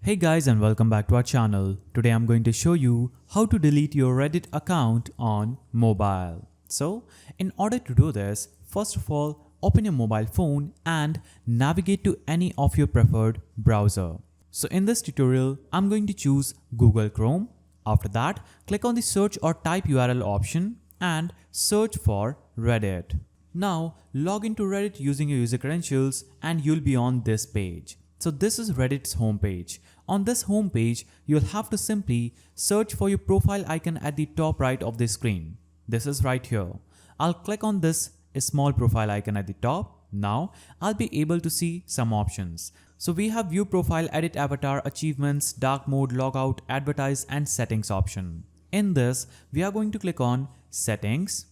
Hey guys, and welcome back to our channel. Today I'm going to show you how to delete your Reddit account on mobile. So in order to do this, first of all, open your mobile phone and navigate to any of your preferred browser. So in this tutorial, I'm going to choose Google Chrome. After that, click on the search or type URL option and search for Reddit. Now log into Reddit using your user credentials and you'll be on this page. So this is Reddit's homepage. On this homepage, you'll have to simply search for your profile icon at the top right of the screen. This is right here. I'll click on this small profile icon at the top. Now I'll be able to see some options. So we have view profile, edit avatar, achievements, dark mode, logout, advertise and settings option. In this, we are going to click on settings.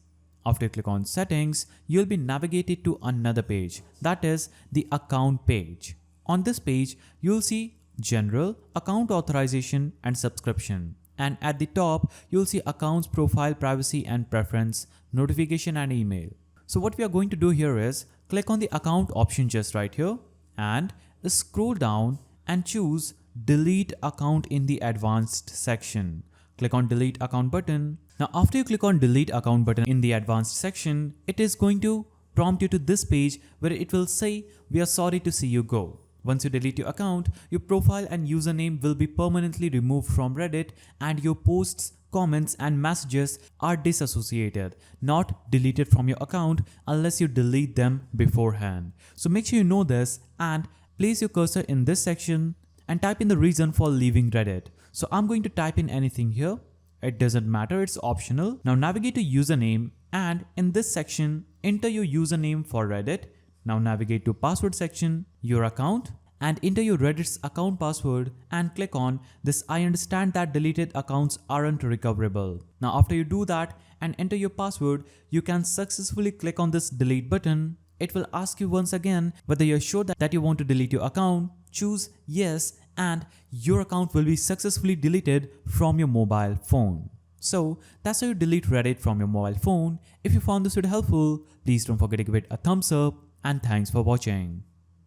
After you click on settings, you'll be navigated to another page, that is the account page. On this page, you'll see General, Account Authorization and Subscription. And at the top, you'll see Accounts, Profile, Privacy and Preference, Notification and Email. So what we are going to do here is click on the Account option just right here and scroll down and choose Delete Account in the Advanced section. Click on Delete Account button. Now after you click on Delete Account button in the Advanced section, it is going to prompt you to this page where it will say, "We are sorry to see you go." Once you delete your account, your profile and username will be permanently removed from Reddit and your posts, comments and messages are disassociated, not deleted from your account unless you delete them beforehand. So make sure you know this and place your cursor in this section and type in the reason for leaving Reddit. So I'm going to type in anything here. It doesn't matter, it's optional. Now navigate to username and in this section, enter your username for Reddit. Now navigate to password section, your account and enter your Reddit's account password and click on this "I understand that deleted accounts aren't recoverable." Now after you do that and enter your password, you can successfully click on this delete button. It will ask you once again whether you're sure that you want to delete your account. Choose yes and your account will be successfully deleted from your mobile phone. So that's how you delete Reddit from your mobile phone. If you found this video helpful, please don't forget to give it a thumbs up and thanks for watching.